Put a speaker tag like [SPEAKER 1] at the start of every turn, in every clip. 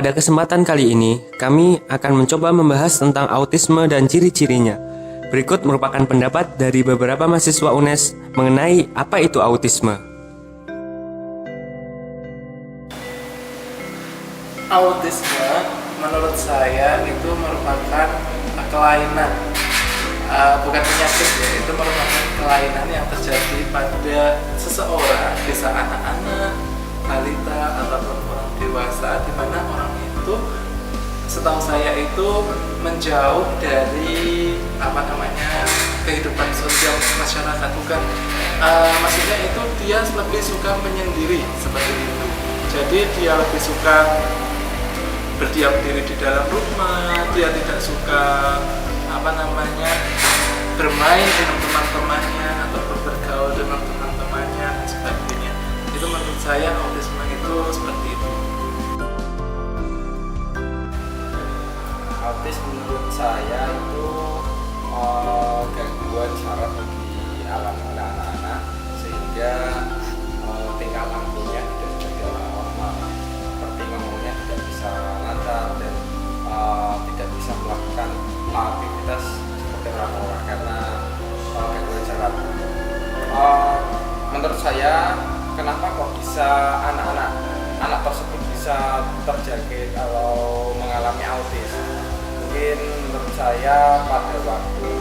[SPEAKER 1] Pada kesempatan kali ini, kami akan mencoba membahas tentang autisme dan ciri-cirinya. Berikut merupakan pendapat dari beberapa mahasiswa UNES mengenai apa itu autisme.
[SPEAKER 2] Autisme menurut saya itu merupakan kelainan, bukan penyakit ya, itu merupakan kelainan yang terjadi pada seseorang, bisa anak-anak, balita ataupun orang dewasa, di mana orang itu setahu saya itu menjauh dari kehidupan sosial masyarakat, bukan maksudnya itu dia lebih suka menyendiri seperti itu. Jadi dia lebih suka berdiam diri di dalam rumah, dia tidak suka bermain dengan teman-temannya ataupun bergaul dengan teman-temannya dan sebagainya. Itu menurut saya autisme itu seperti itu.
[SPEAKER 3] Autis menurut saya itu gangguan saraf bagi anak-anak, sehingga tingkah lakunya tidak juga normal, seperti ngomongnya tidak bisa lancar dan tidak bisa melakukan aktivitas seperti orang karena gangguan saraf. Menurut saya, kenapa kok bisa anak tersebut bisa terjangkit atau mengalami autis? Mungkin menurut saya pada waktu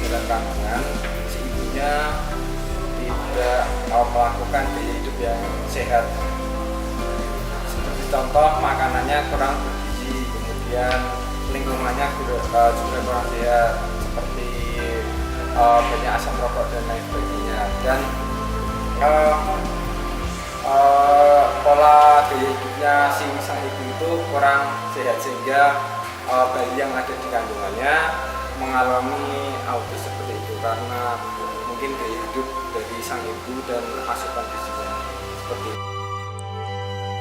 [SPEAKER 3] dalam kandungan si ibunya tidak melakukan gaya hidup yang sehat, seperti contoh makanannya kurang bergizi, kemudian lingkungannya juga kurang sehat, seperti banyak asap rokok dan lain sebagainya, dan pola gaya hidupnya si sang ibu itu kurang sehat, sehingga bayi yang ada di kandungannya mengalami autis seperti itu karena mungkin gaya hidup dari sang ibu dan asupan gizinya seperti itu.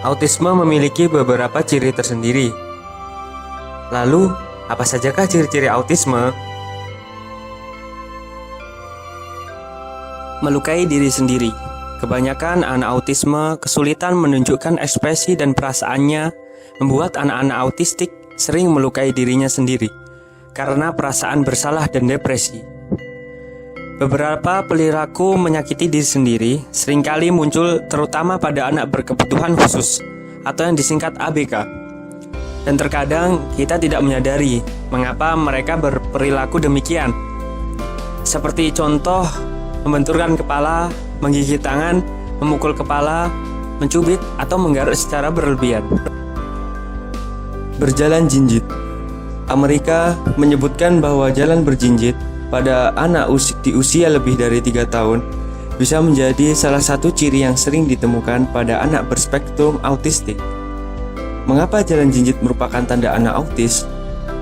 [SPEAKER 1] Autisme memiliki beberapa ciri tersendiri. Lalu, apa sajakah ciri-ciri autisme? Melukai diri sendiri. Kebanyakan anak autisme kesulitan menunjukkan ekspresi dan perasaannya, membuat anak-anak autistik sering melukai dirinya sendiri karena perasaan bersalah dan depresi. Beberapa perilaku menyakiti diri sendiri seringkali muncul terutama pada anak berkebutuhan khusus atau yang disingkat ABK. Dan terkadang kita tidak menyadari mengapa mereka berperilaku demikian. Seperti contoh, membenturkan kepala, menggigit tangan, memukul kepala, mencubit, atau menggaruk secara berlebihan. Berjalan jinjit. Amerika menyebutkan bahwa jalan berjinjit pada anak di usia lebih dari 3 tahun bisa menjadi salah satu ciri yang sering ditemukan pada anak berspektrum autistik. Mengapa jalan jinjit merupakan tanda anak autis?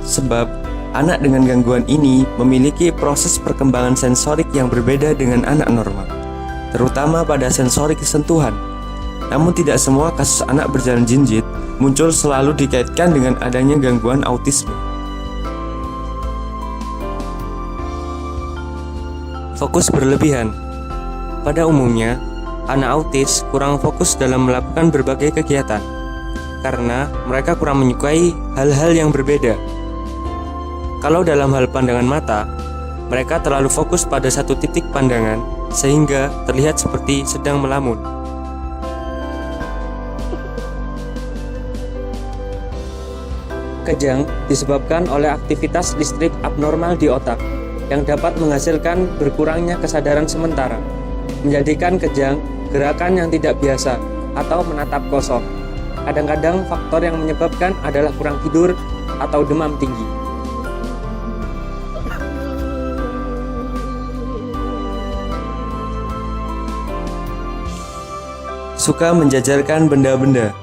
[SPEAKER 1] Sebab anak dengan gangguan ini memiliki proses perkembangan sensorik yang berbeda dengan anak normal, terutama pada sensorik sentuhan. Namun tidak semua kasus anak berjalan jinjit muncul selalu dikaitkan dengan adanya gangguan autisme. Fokus berlebihan. Pada umumnya, anak autis kurang fokus dalam melakukan berbagai kegiatan karena mereka kurang menyukai hal-hal yang berbeda. Kalau dalam hal pandangan mata, mereka terlalu fokus pada satu titik pandangan sehingga terlihat seperti sedang melamun. Kejang disebabkan oleh aktivitas listrik abnormal di otak yang dapat menghasilkan berkurangnya kesadaran sementara, menjadikan kejang gerakan yang tidak biasa atau menatap kosong. Kadang-kadang faktor yang menyebabkan adalah kurang tidur atau demam tinggi. Suka menjajarkan benda-benda.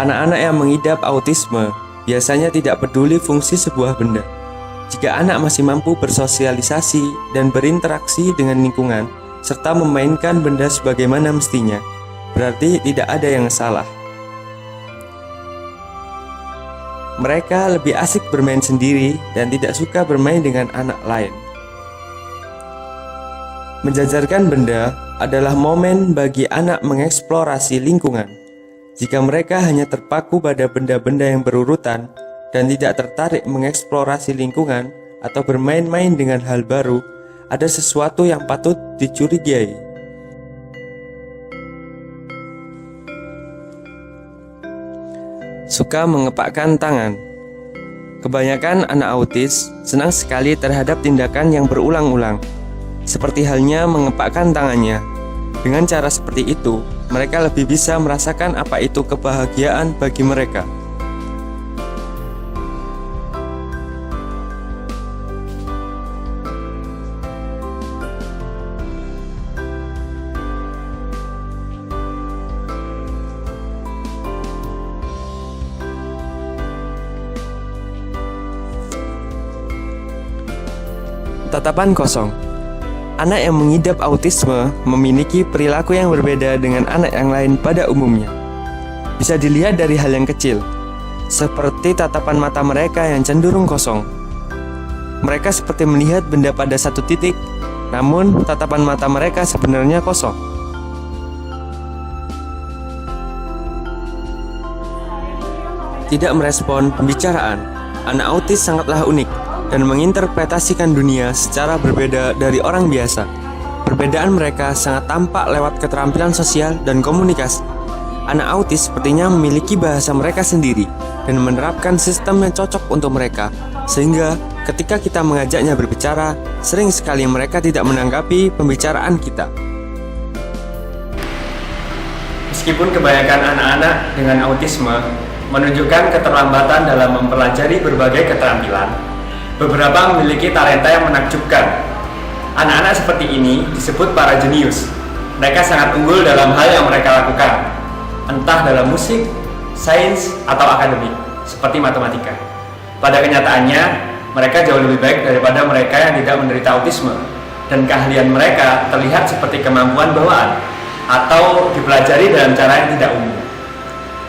[SPEAKER 1] Anak-anak yang mengidap autisme biasanya tidak peduli fungsi sebuah benda. Jika anak masih mampu bersosialisasi dan berinteraksi dengan lingkungan, serta memainkan benda sebagaimana mestinya, berarti tidak ada yang salah. Mereka lebih asik bermain sendiri dan tidak suka bermain dengan anak lain. Menjajarkan benda adalah momen bagi anak mengeksplorasi lingkungan. Jika mereka hanya terpaku pada benda-benda yang berurutan dan tidak tertarik mengeksplorasi lingkungan atau bermain-main dengan hal baru, ada sesuatu yang patut dicurigai. Suka mengepakkan tangan. Kebanyakan anak autis senang sekali terhadap tindakan yang berulang-ulang, seperti halnya mengepakkan tangannya. Dengan cara seperti itu, mereka lebih bisa merasakan apa itu kebahagiaan bagi mereka. Tatapan kosong. Anak yang mengidap autisme memiliki perilaku yang berbeda dengan anak yang lain pada umumnya. Bisa dilihat dari hal yang kecil, seperti tatapan mata mereka yang cenderung kosong. Mereka seperti melihat benda pada satu titik, namun tatapan mata mereka sebenarnya kosong. Tidak merespon pembicaraan. Anak autis sangatlah unik dan menginterpretasikan dunia secara berbeda dari orang biasa. Perbedaan mereka sangat tampak lewat keterampilan sosial dan komunikasi. Anak autis sepertinya memiliki bahasa mereka sendiri dan menerapkan sistem yang cocok untuk mereka, sehingga ketika kita mengajaknya berbicara, sering sekali mereka tidak menanggapi pembicaraan kita. Meskipun kebanyakan anak-anak dengan autisme menunjukkan keterlambatan dalam mempelajari berbagai keterampilan, beberapa memiliki talenta yang menakjubkan. Anak-anak seperti ini disebut para jenius. Mereka sangat unggul dalam hal yang mereka lakukan, entah dalam musik, sains, atau akademik, seperti matematika. Pada kenyataannya, mereka jauh lebih baik daripada mereka yang tidak menderita autisme, dan keahlian mereka terlihat seperti kemampuan bawaan, atau dipelajari dalam cara yang tidak umum.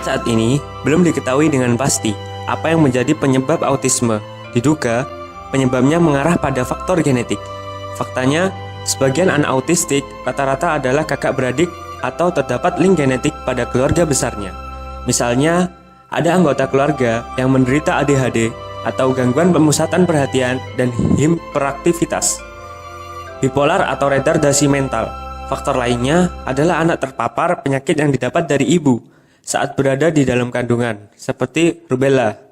[SPEAKER 1] Saat ini, belum diketahui dengan pasti apa yang menjadi penyebab autisme. Diduga, penyebabnya mengarah pada faktor genetik. Faktanya, sebagian anak autistik rata-rata adalah kakak beradik atau terdapat link genetik pada keluarga besarnya. Misalnya, ada anggota keluarga yang menderita ADHD atau gangguan pemusatan perhatian dan hiperaktivitas, bipolar atau retardasi mental. Faktor lainnya adalah anak terpapar penyakit yang didapat dari ibu saat berada di dalam kandungan, seperti rubella.